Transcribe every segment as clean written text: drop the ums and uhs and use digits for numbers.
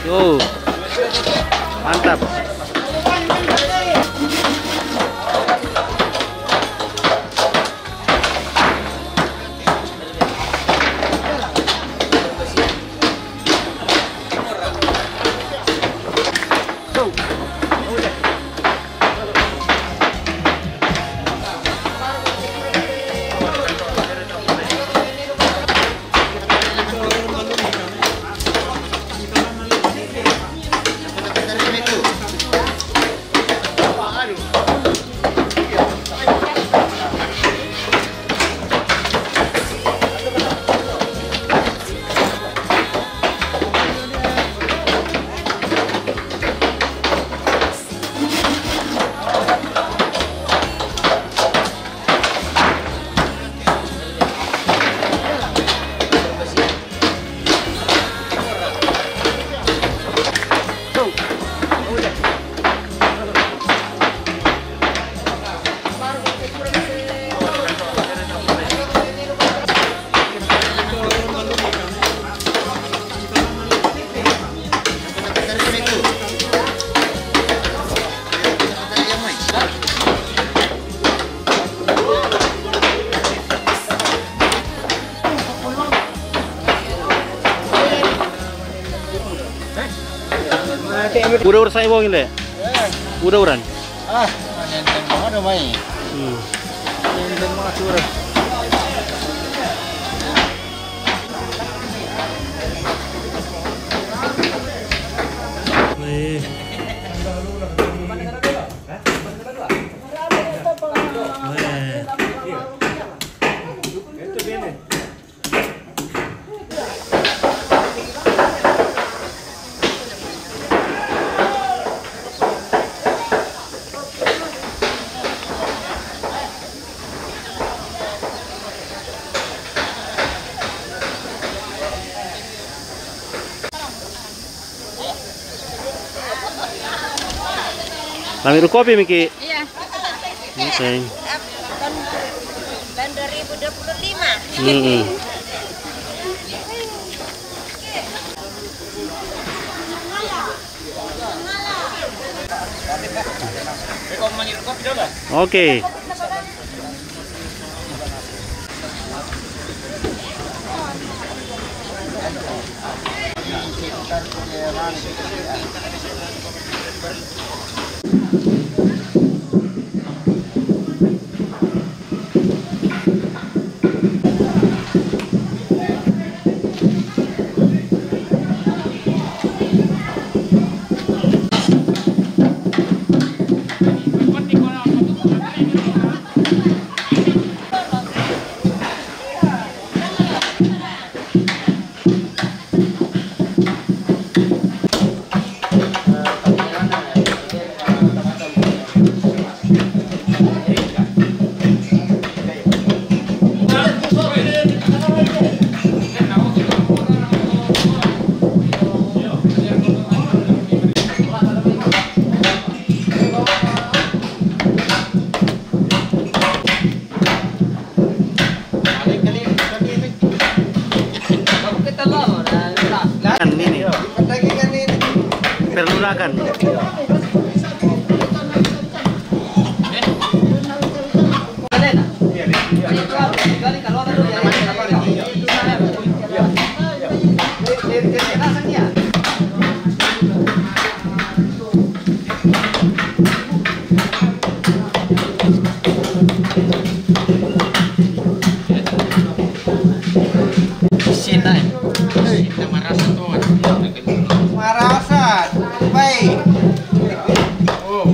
Tuh, mantap. Udah urusan ibu ini, udah uran. Ah, ada main. Ini mah curang. Lamiru kopi Miki. Iya. Oke. Tahun 2025. Oke. Perlunakan. Marasa, baik. Oh.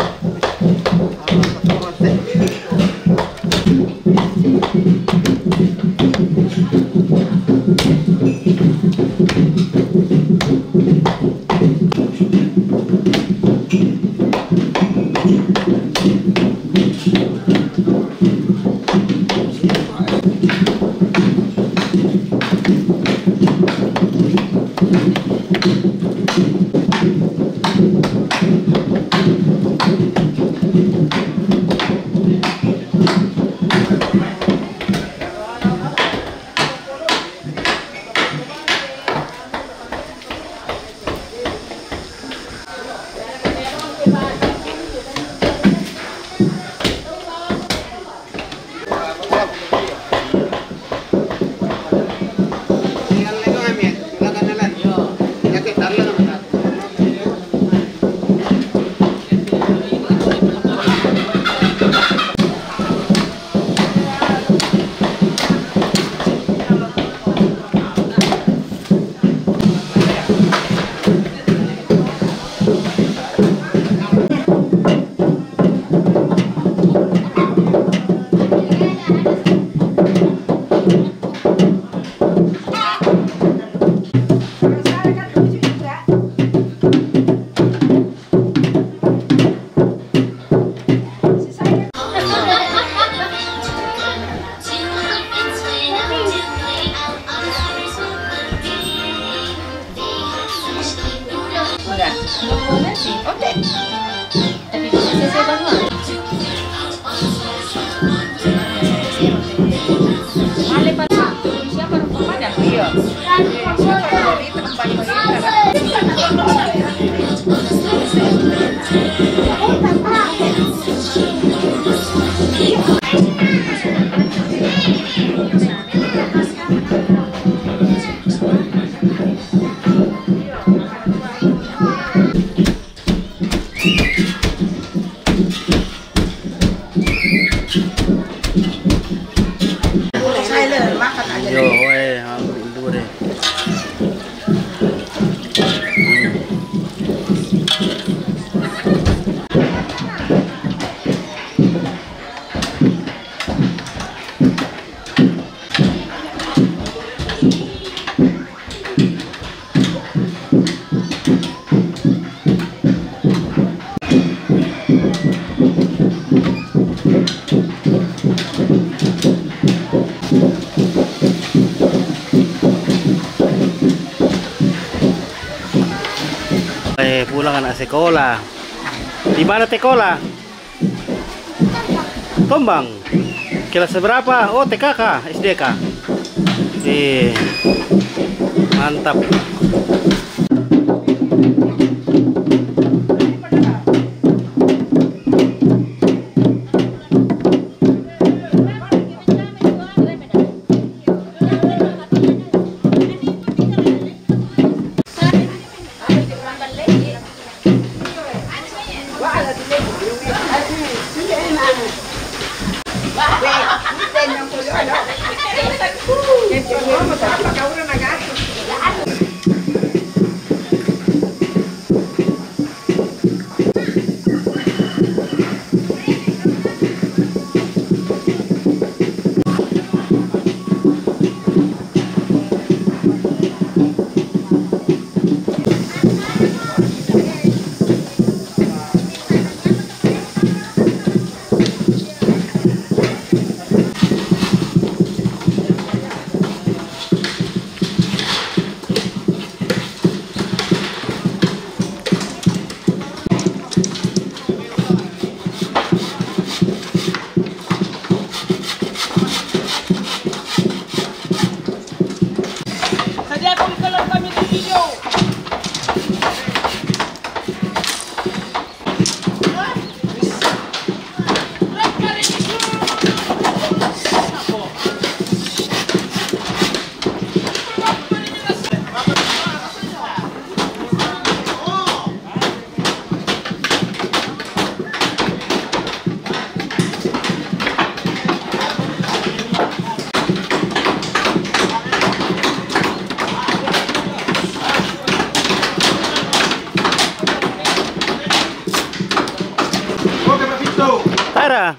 Boleh sih. Oke. Tapi bisa saya bangun. Male pa siapa rumah pada? Iya. Dari tempat Yo, ambil dulu deh. Pulang anak sekolah. Di mana sekolah? Tombang. Kelas berapa? Oh, TK kah? SD kah? Mantap. Tara.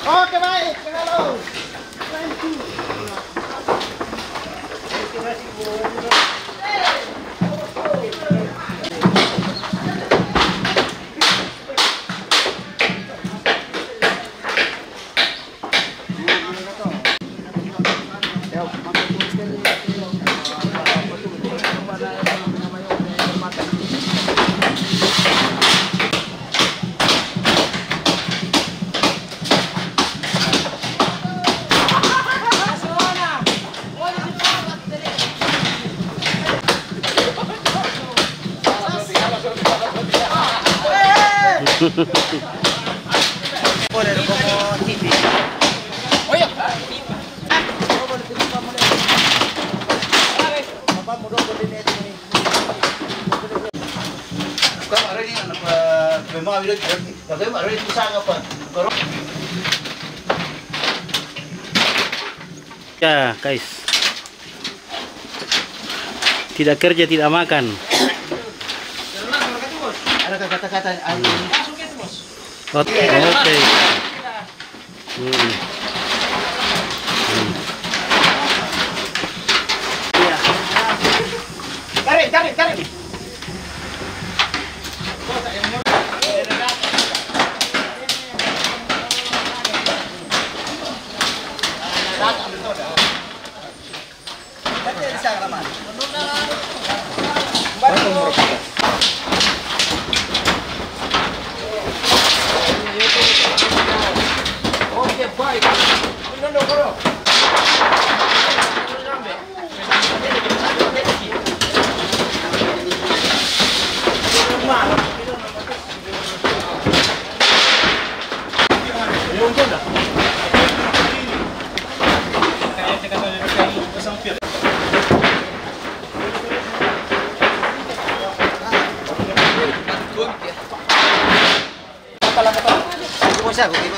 Oke baik, halo. Kemarin ini apa? Memang ada bagaimana ada itu sangat apa? Ya guys, tidak kerja tidak makan. Ada kata-kata Oke. Tarik.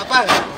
Apa?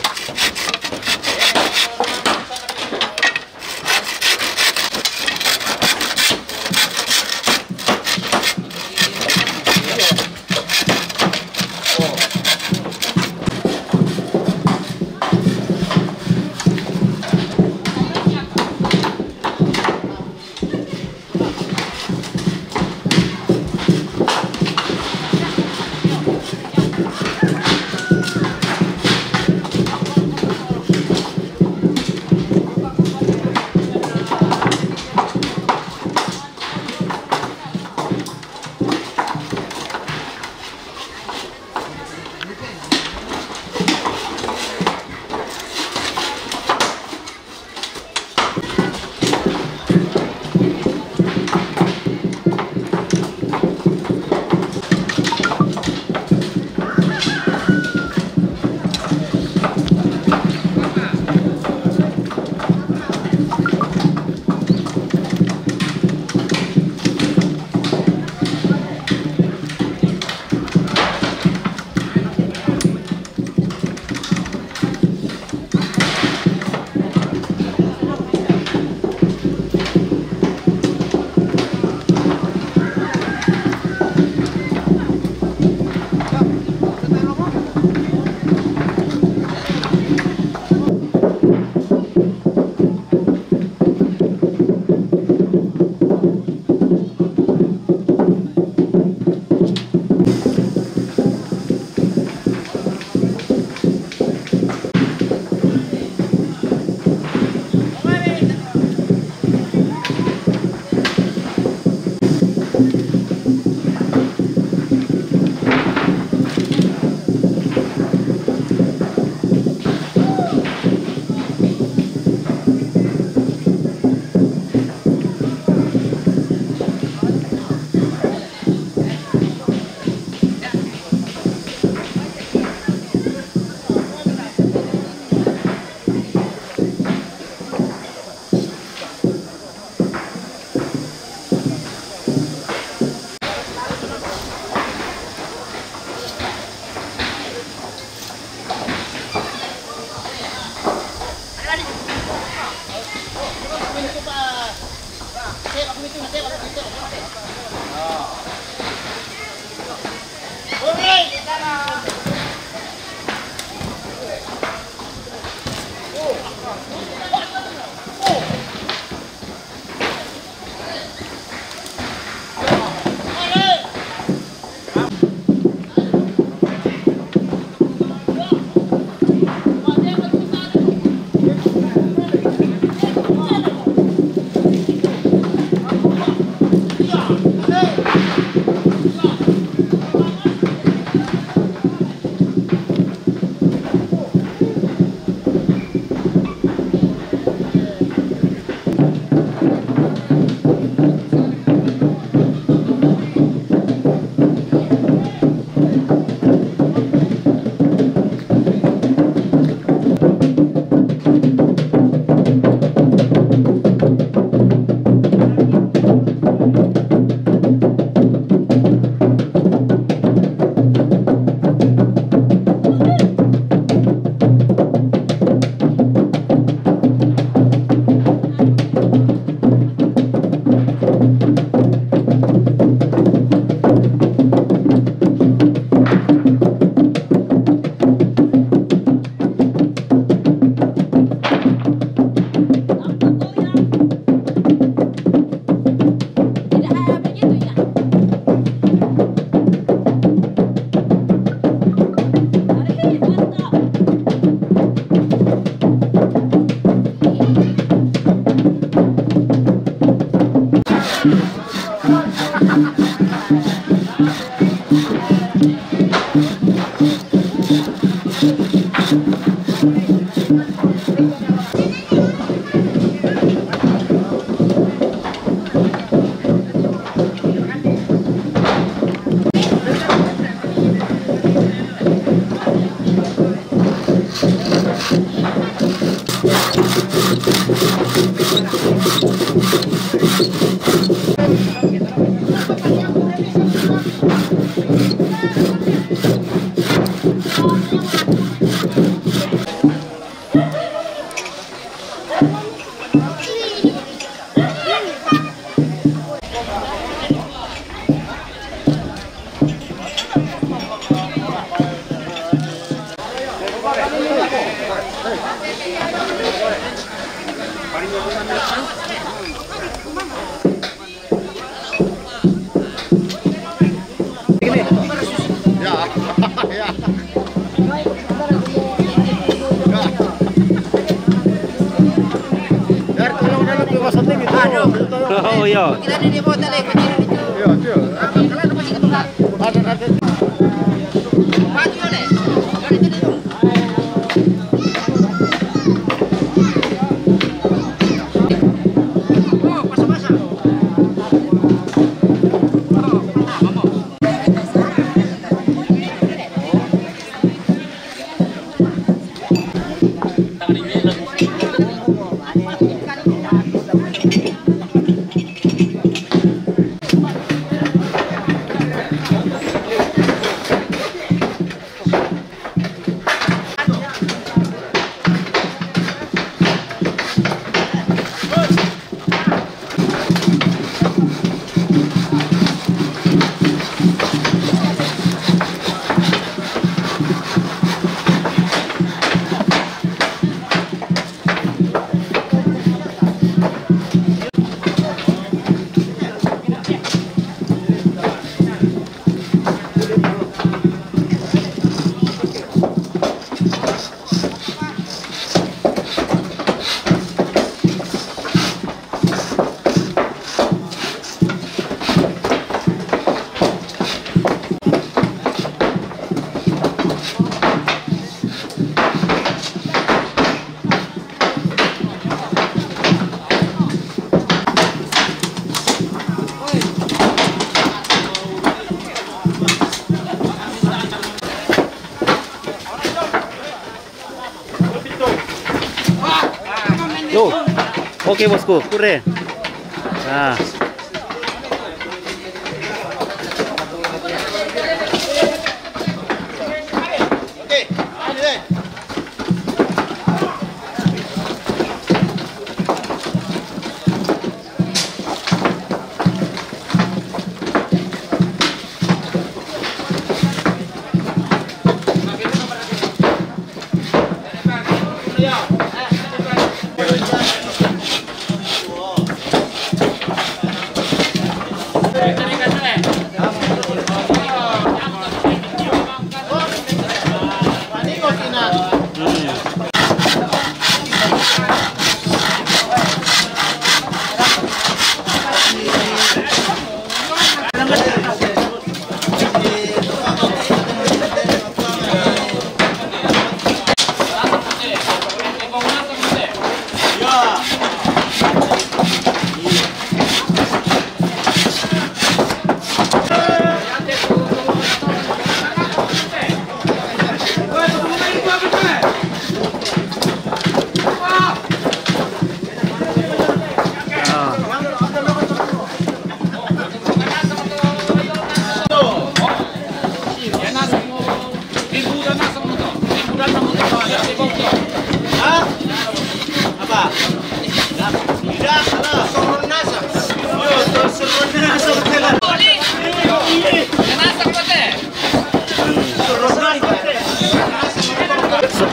Oh iya. Yo, oke bosku, kure. Nah.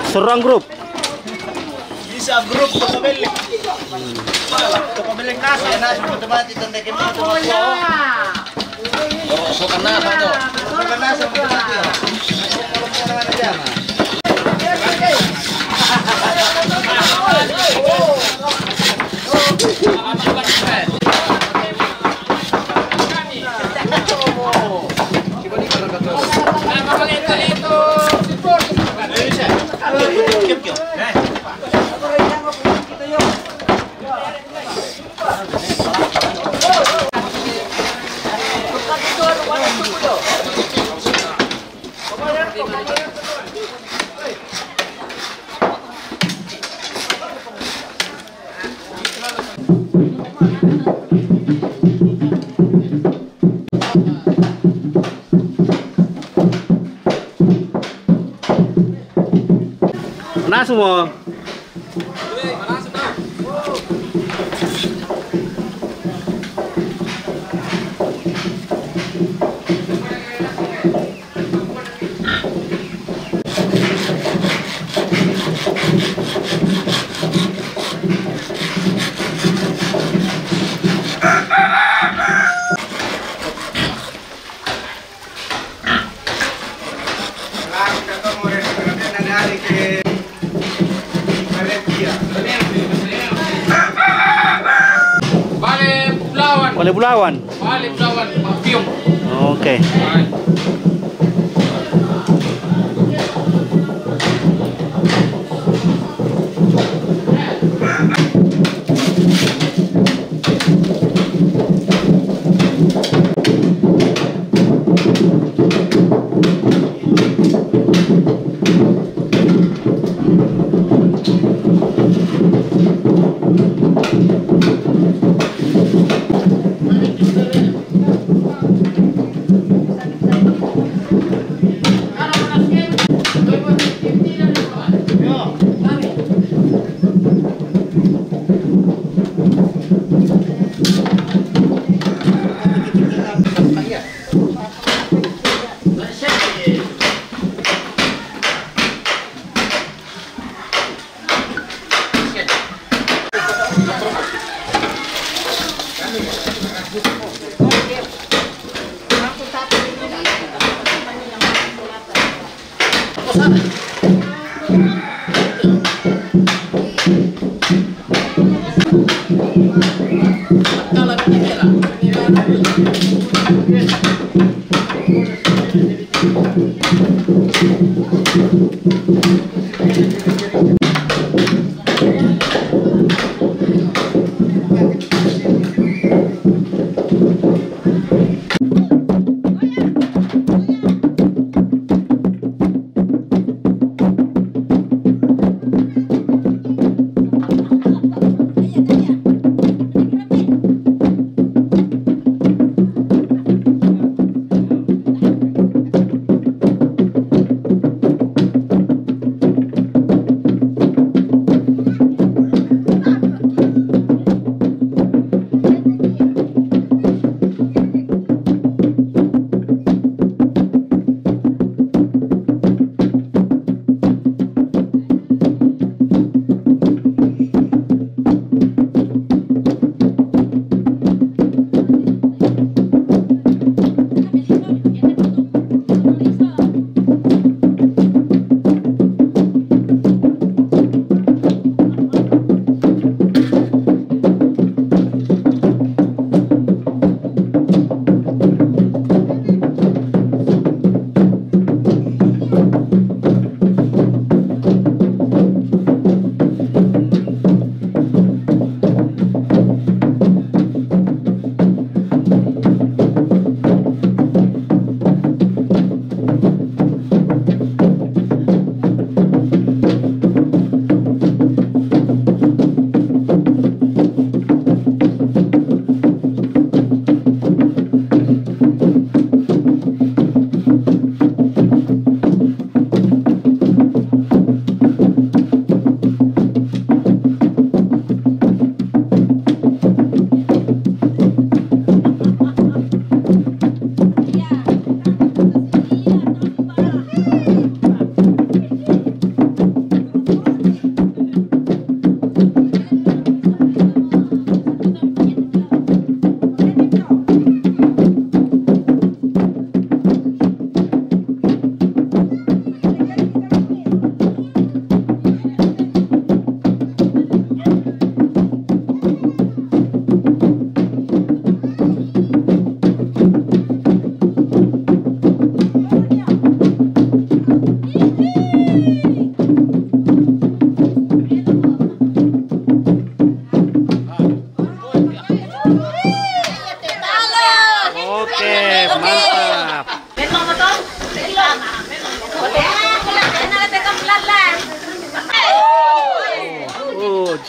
Serang grup. Bisa grup pemilik. Pemilik nasa, nasa otomatis dan dekin itu. Sukan nasa to. Sukan nasa mo dito. Moro-moro na diyan. Mana semua? Balai Bulawan. Balai Bulawan, Papiong. Oke.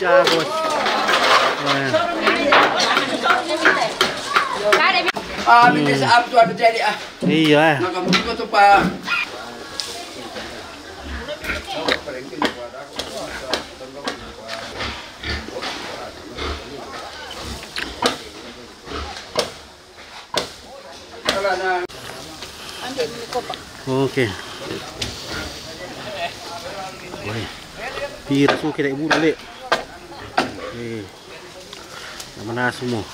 pecah bos. Nah. Minta saab tu ada jadi Iya. Nakabuti ko to pa. Oke. Boleh. Pira suki dari ibu dale. Mana semua.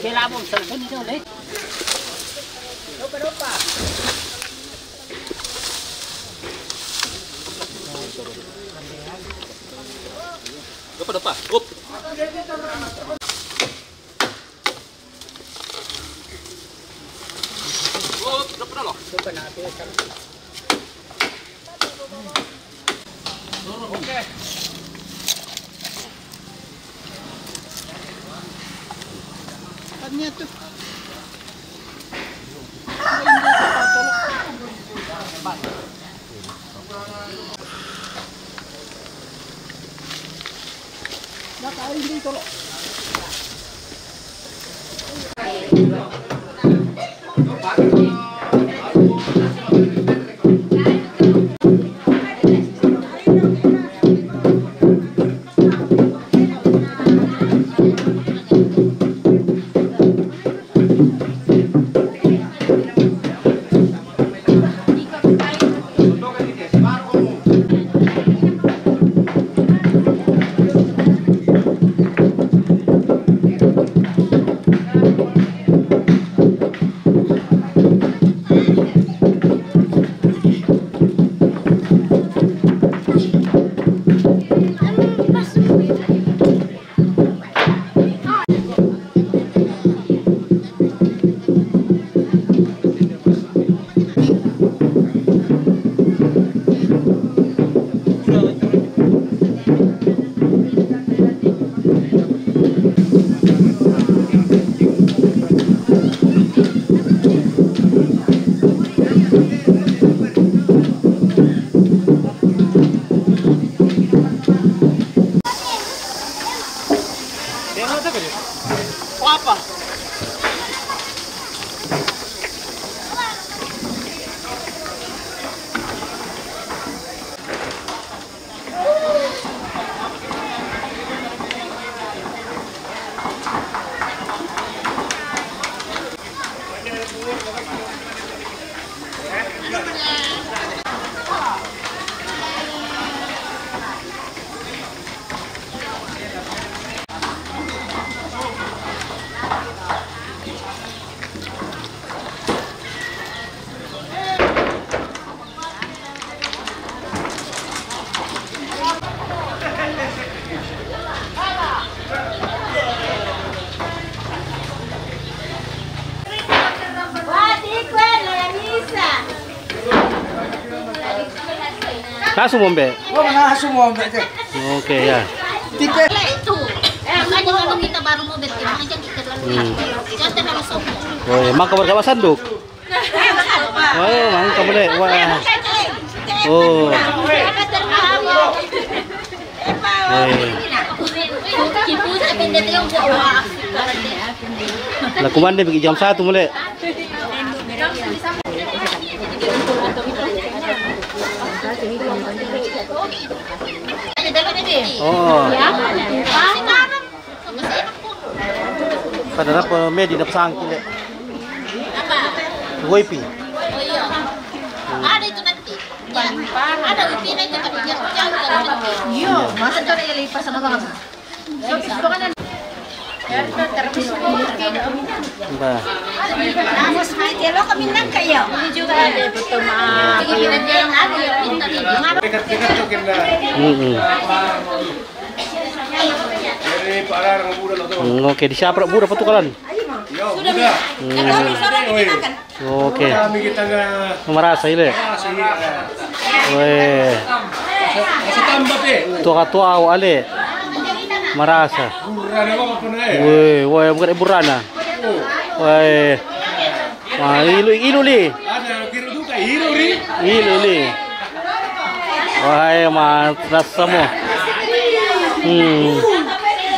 Bela mo, cellphone ito ulit. Dopa. Up. Oh, dopa na lo. Okay. Kanya tuh. Kasu mombe. Oh, nakaso mo ba ito? Oke ya. Tiket. Itu. Makanya kalau kita baru mau berarti makanya kita dulu. Jangan terlalu sombong. Oh, emang kabar kabar sanduk. Oh, mang kamu deh. Wah. Oh. Lah kumande pergi jam 1 mulai. Oh. Pada apa medi na pasangkil eh. Apa? Wifi. Oh iya. Ada itu nanti. limpah-limpah. Ada utina itu tapi jauh. Iya, masa tuh ada lipas sama bang. So itu kan ya itu terus Ba. Namos may telo kami nang kayo. Ini juga ada betul mah. Ini dia yang ada ya minta di. Dekat-dekat tuh kena. Dari Pak Arar muda lo tuh. Oke, di siapa budak patukalan? Sudah bisa. Kami sudah dimakan. Oke. Kami kita nggak Merasa ile. Weh. masih tambah pe. Tua-tua ale. Merasa. Kurang apa pun Weh, bukan ibu Rana. Weh. Wah, ilu li. Ada kira tuh kayak hero ri. Ilu li. Wah, mas semua.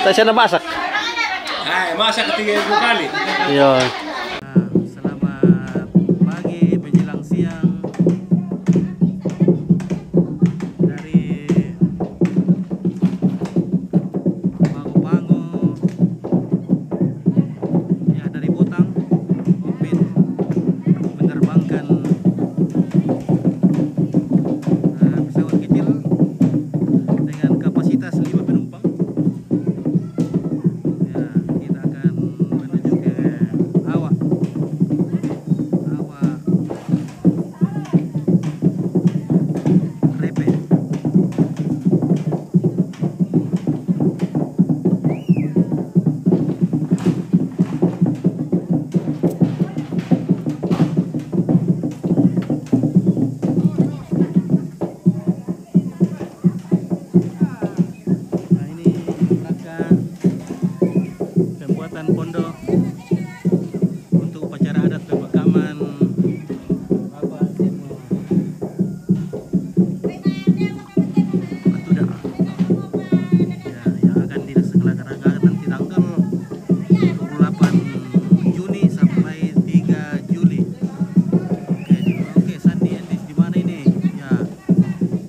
Tak siapa masak. Hai, masak ketiga kali. Iya. Selamat pagi menjelang siang dari Bango-Bango, ya dari Botang, Opit menerbangkan pesawat kecil dengan kapasitas 5 penumpang. Ya, kita akan menuju ke Awak. Repe. Nah, ini rangka pembuatan pondok untuk upacara adat pemakaman Bapak Simo Matuda, ya, yang akan diselenggarakan nanti tanggal 28 Juni sampai 3 Juli. Oke, Sandi Endis di mana ini? Ya,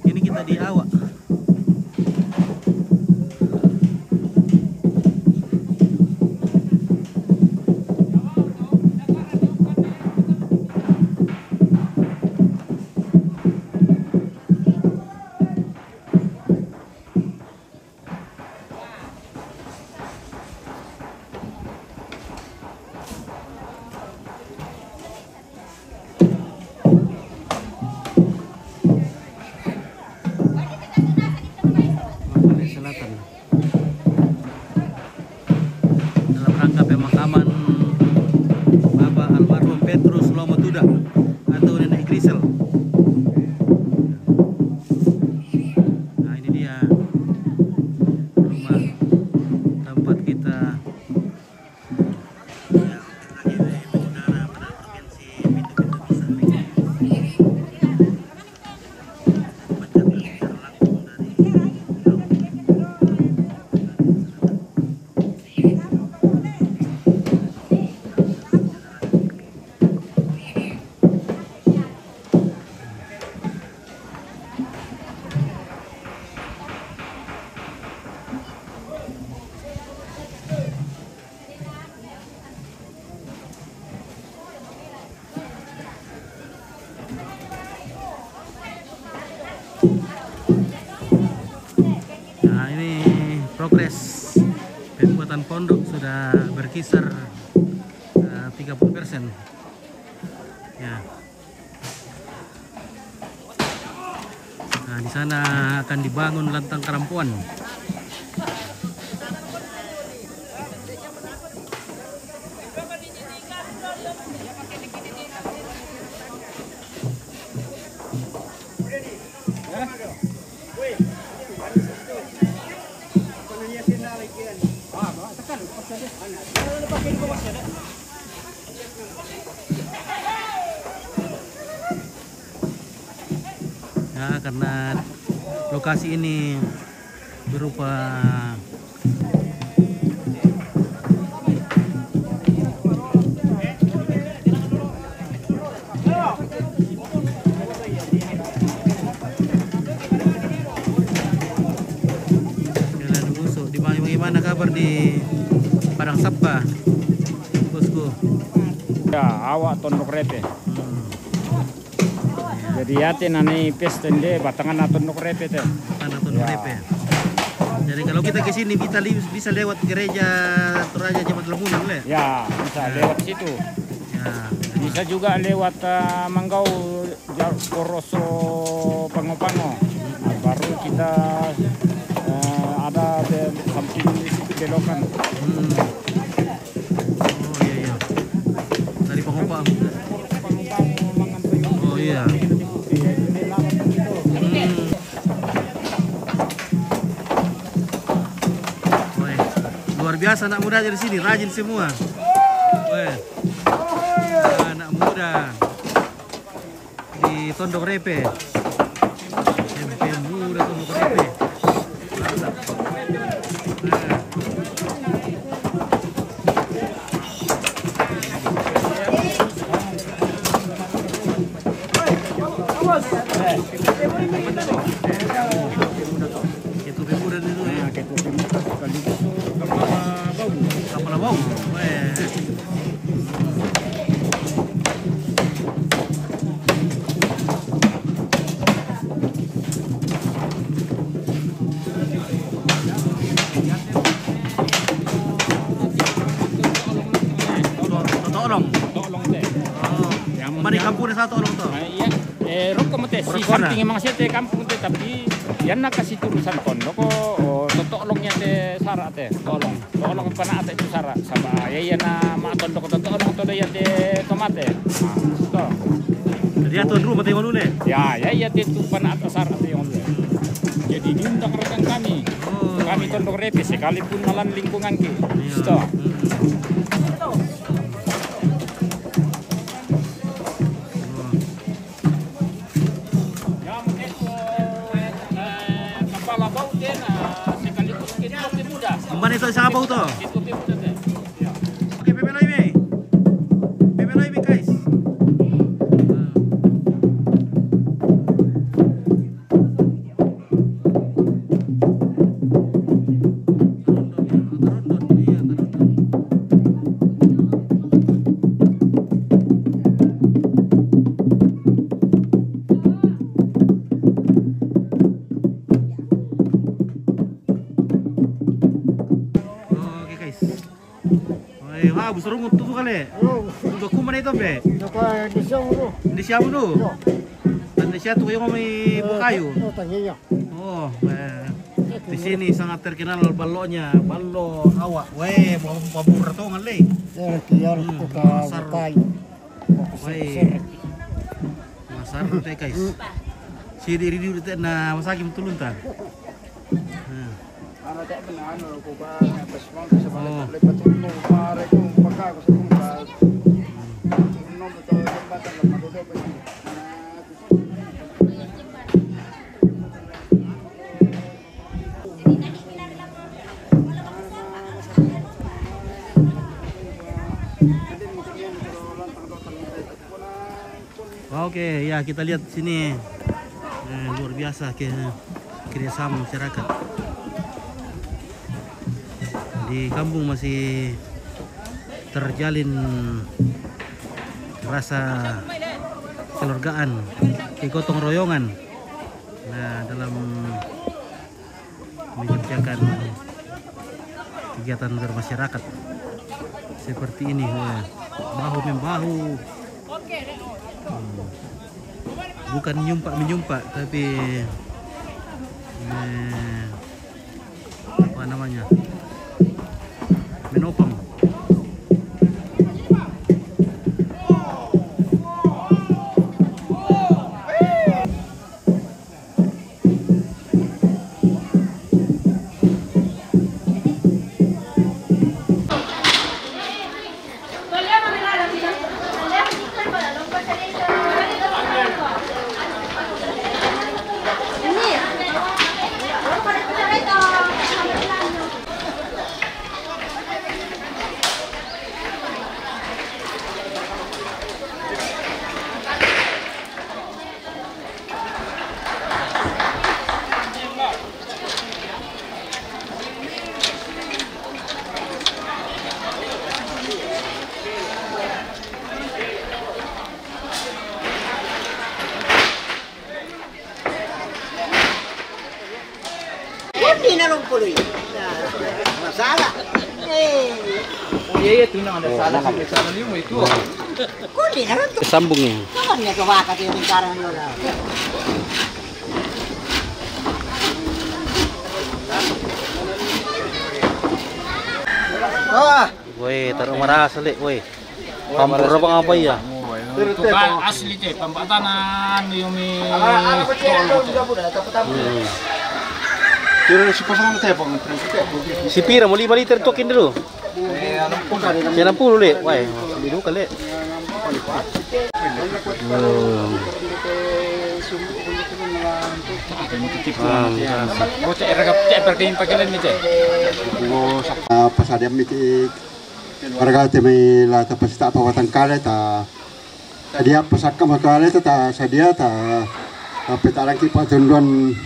ini kita di Awak. Manggarai Selatan dalam rangka pemakaman Bapak almarhum Petrus Lomatuda atau Nenek Grisel. Nah, ini dia rumah tempat kita ya, bersaudara pada provinsi Pintu Besar ini. Mencatat secara langsung dari Nah, ini progres pembuatan pondok sudah berkisar 30%. Ya. Nah, di sana akan dibangun lantang kerampuan. Ya, karena lokasi ini berupa jalan busuk. Bagaimana kabar di Padang Sapka, bosku? Ya, Awak Tondok Repe. Jadi hati nani pestende batangan atau nuk repe teh. Tanah Tondok Repe. Jadi kalau kita ke sini kita bisa lewat gereja Toraja Jemaat Lamunan boleh? Ya, bisa lewat situ. Ya. Bisa juga lewat Manggau Koroso Pango-Pango. Nah, baru kita ada samping di situ belokan. Oh iya. Dari Pango-Pango. Oh iya. Luar biasa anak muda dari sini, rajin semua. Weh. Anak muda di Tondok Repe. SMP muda Tondok Repe. Mantap. Itu pemuda itu ya. Kepala bau. Tolong teh. Mana kampung satu orang tuh? Iya. Roko mete si samping emang siete kampung teh tapi yan na kasih tulisan kono ko tolongnya teh sara teh tolong pana ate itu sara sama ya na ma tondok tolong to ya teh tomate. Nah, Dia tuan rumah teh dulu le. ya teh itu pana ate sara teh yang jadi diundang rekan kami. Kami Tondok Repe sekalipun malan lingkungan ki. Sto. Mana itu siapa itu? Oke, Pepe Loibe. Pepe Loibe, guys. Wah, busur rungut tuh kali. Untuk kuman itu be. Di siapa dulu? Dan di siapa tuh yang ngomong bukayu. Oh, di sini sangat terkenal ballonya, ballo awak. Weh, babu ratongan le. Masar. Weh, masar teh guys. Si diri teh na masakim tulun tan. Oke, ya kita lihat sini luar biasa kerjasama masyarakat. Di kampung masih terjalin rasa kekeluargaan, kegotong royongan. Nah, dalam mengerjakan kegiatan bermasyarakat seperti ini, bahu membahu. Bukan menyumpak tapi apa namanya, menopang. aku dulu. Masalah. Iya itu nang ada salah sampai sana lima itu. Kuli na rin to. Sambungnya. Kawan niya kawakat yung karang lola. Woi, taruh marah salik, woi. Campur apa apa ya? Itu kan asli teh, pembatanan yung Pero si pasang tayo pang Si Pira mau 5 liter tokin dulu. Jangan 60 le. Wah, biru kali. Pasadia miti keluarga temi la ta pasta pawatan kale ta sadia pasakka makale ta sadia ta petaran ki patunduan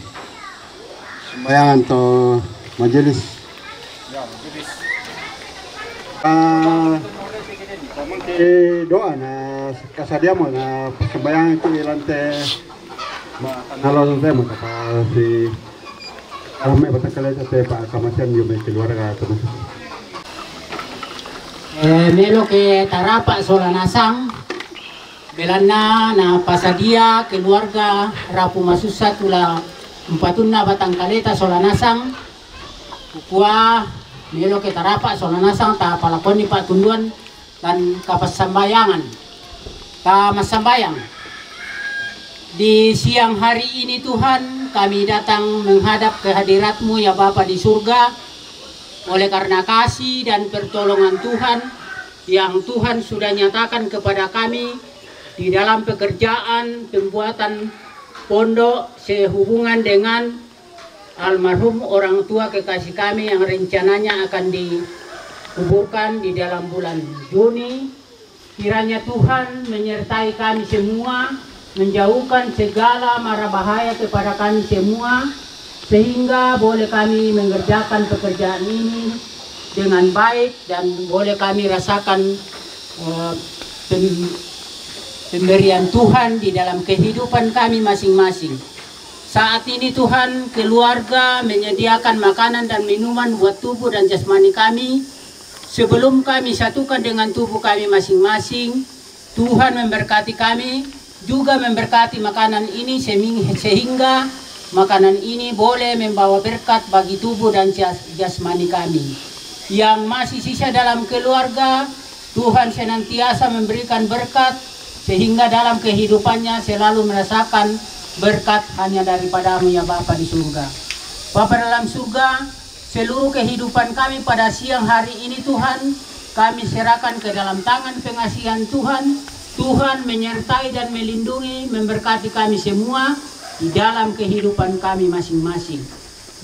sembayangan to majelis doa na kasadia mo na sembayangan ki lantai nalo temo ta si kami batang kale ta pa kamasian yo me keluarga to melo ke tarapa solanasang belana na pasadia keluarga rapu masusa tula empatunna batang kaleta solanasang kukua melo ke tarapa solanasang ta palakoni patunduan dan kapasambayangan ta masambayang di siang hari ini Tuhan kami datang menghadap kehadirat-Mu ya Bapa di surga. Oleh karena kasih dan pertolongan Tuhan yang Tuhan sudah nyatakan kepada kami di dalam pekerjaan pembuatan pondok sehubungan dengan almarhum orang tua kekasih kami yang rencananya akan dikuburkan di dalam bulan Juni. Kiranya Tuhan menyertai kami semua, menjauhkan segala mara bahaya kepada kami semua, sehingga boleh kami mengerjakan pekerjaan ini dengan baik dan boleh kami rasakan pemberian Tuhan di dalam kehidupan kami masing-masing. Saat ini Tuhan, keluarga menyediakan makanan dan minuman buat tubuh dan jasmani kami. Sebelum kami satukan dengan tubuh kami masing-masing, Tuhan memberkati kami, juga memberkati makanan ini sehingga makanan ini boleh membawa berkat bagi tubuh dan jasmani kami. Yang masih sisa dalam keluarga, Tuhan senantiasa memberikan berkat sehingga dalam kehidupannya selalu merasakan berkat hanya daripada-Mu ya Bapa di surga. Bapa dalam surga, seluruh kehidupan kami pada siang hari ini Tuhan, kami serahkan ke dalam tangan pengasihan Tuhan. Tuhan menyertai dan melindungi, memberkati kami semua di dalam kehidupan kami masing-masing.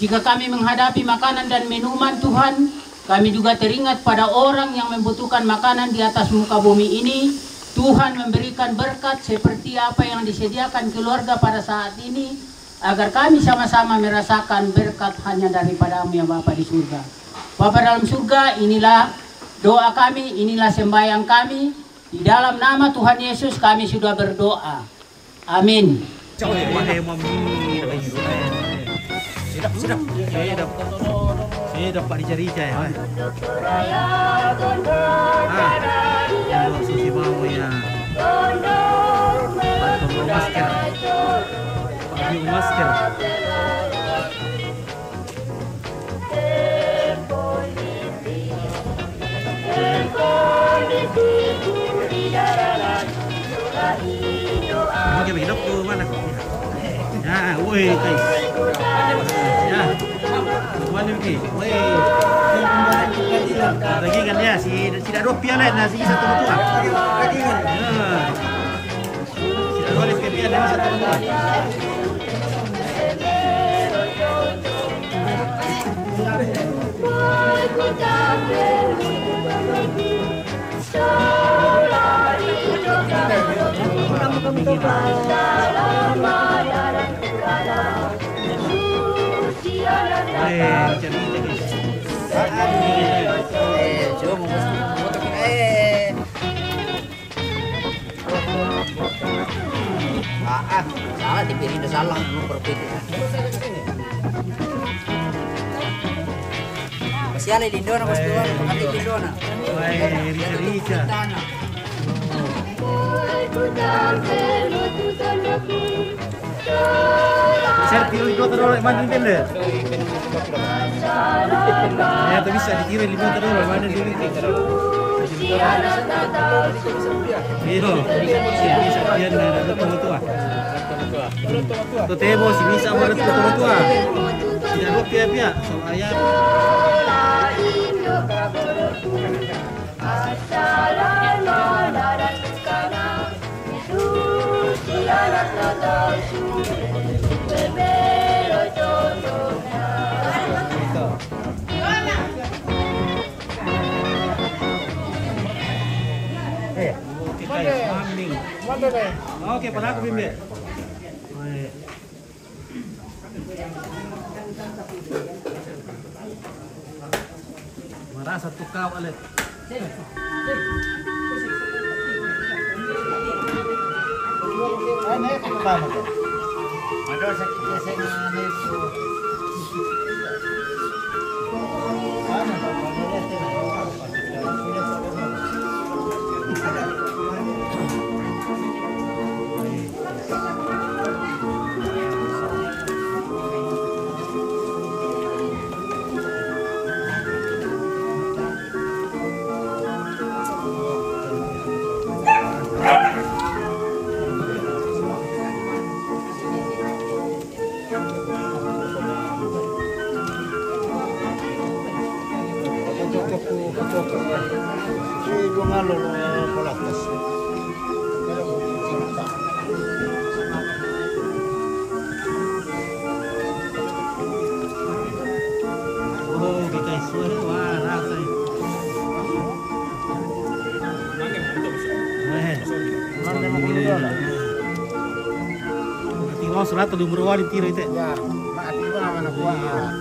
Jika kami menghadapi makanan dan minuman Tuhan, kami juga teringat pada orang yang membutuhkan makanan di atas muka bumi ini. Tuhan memberikan berkat seperti apa yang disediakan keluarga pada saat ini, agar kami sama-sama merasakan berkat hanya daripada-Mu ya Bapa di surga. Bapa dalam surga, inilah doa kami, inilah sembahyang kami. Di dalam nama Tuhan Yesus kami sudah berdoa. Amin. Sedap Pak dicari-cari ya. Susi mau ya. Pakai masker. Pakai masker. Mau coba hidup ke mana kok? Ya, woi guys. Ya. Mana pergi? Woi. Lagi kan ya si tidak dua piala nasi satu tua. Ya. Tidak dua piala nasi satu tua. Salah di piring salah nomor Spesial Lindona bosku, pakai Lindona. Rica. Bisa tiro di kota dulu, mana ini? Ya, tapi bisa ditiro di kota dulu, mana ini? Itu, bisa dia ada tua. Tuh tebo si bisa ada tua. Tidak lupa ya, soalnya. Oke, pada aku bimbe. Marah satu kau alet. Ano yung kasama ko? Ano sa kasi na nito? Ano ba? Surat di umur di tiro itu. Ya, mati mana kuah.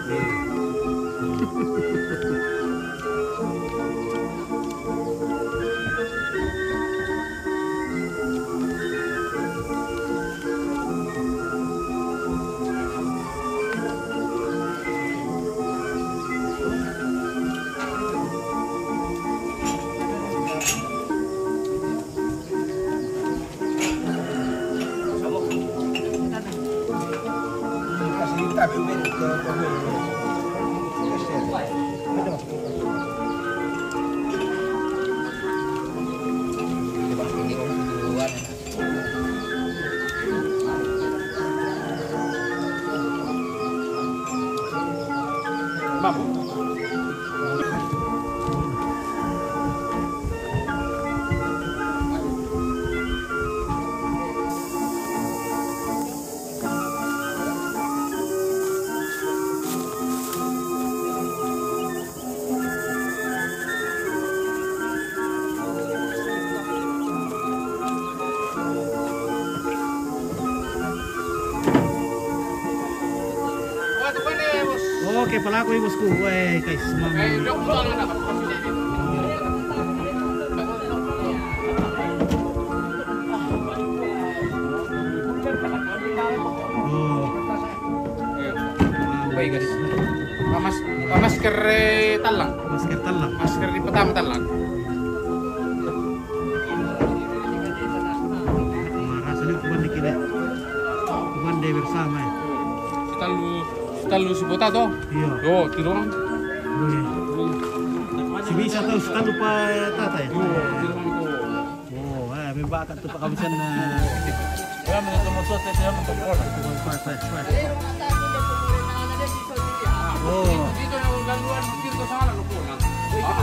Oke, pelaku bosku. Woi, guys, Baik guys. Masker talang. Masker talang. Masker di pertama talang. Rasanya kuman dikit deh. Kuman deh bersama ya. Setalu sebota toh? Iya. Yo, tirong. Si bisa tahu setalu pa tata ya. Tirong ko. Oh, memang akan tuh kabisan na. Ya, menurut saya dia mentok. Oh. Dito na laluan dito sa ala ko na. Dito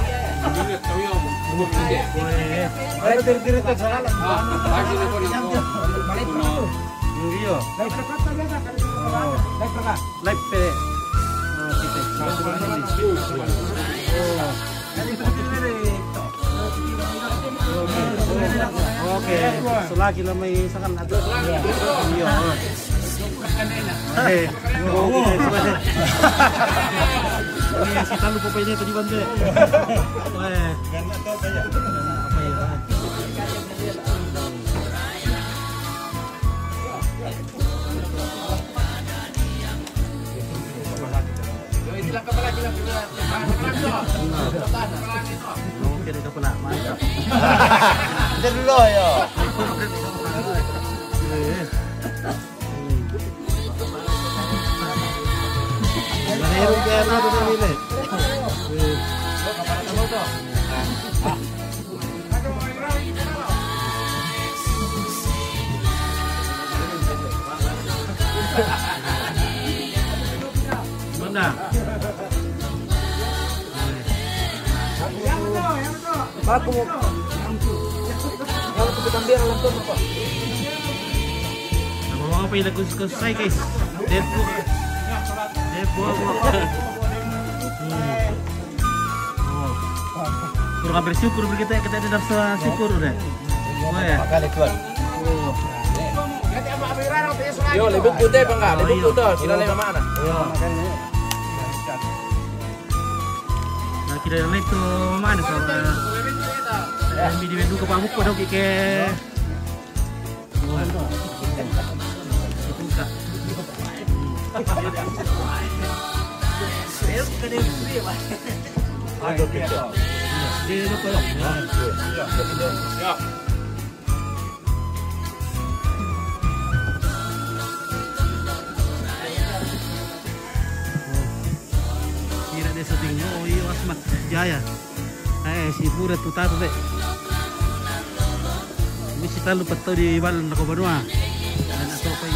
tayo yo. Ay, dito sa ala. Lagi na ko na ko. Iya. Live pe. Oke, selagi lah may sakan ada. Iya. Ini kita lupa ini tadi bande. Apa ya? Kita dulu ya. Meron kaya na ito sa nila. Mana? Bago mo. Kalau kita ambil alam to pa. Mga pa ilagos-kusay guys. Depo. Depo ako. Oh. Puro ka bersyukur kita ada sa syukur udah. Oh ya. Makali tuan. Yo, lebih putih apa enggak? Lebih putih. Sila lima mana? Nah, kira na ito mana so. Video ko pa ko daw kike. Itu ka. Ada picture. Dia ko. Ya. Kira dia syuting oh iya Asmat Jaya. Si pura tu tato deh. Ini kita lupa tahu di Balan Nakobanua. Dan atau apa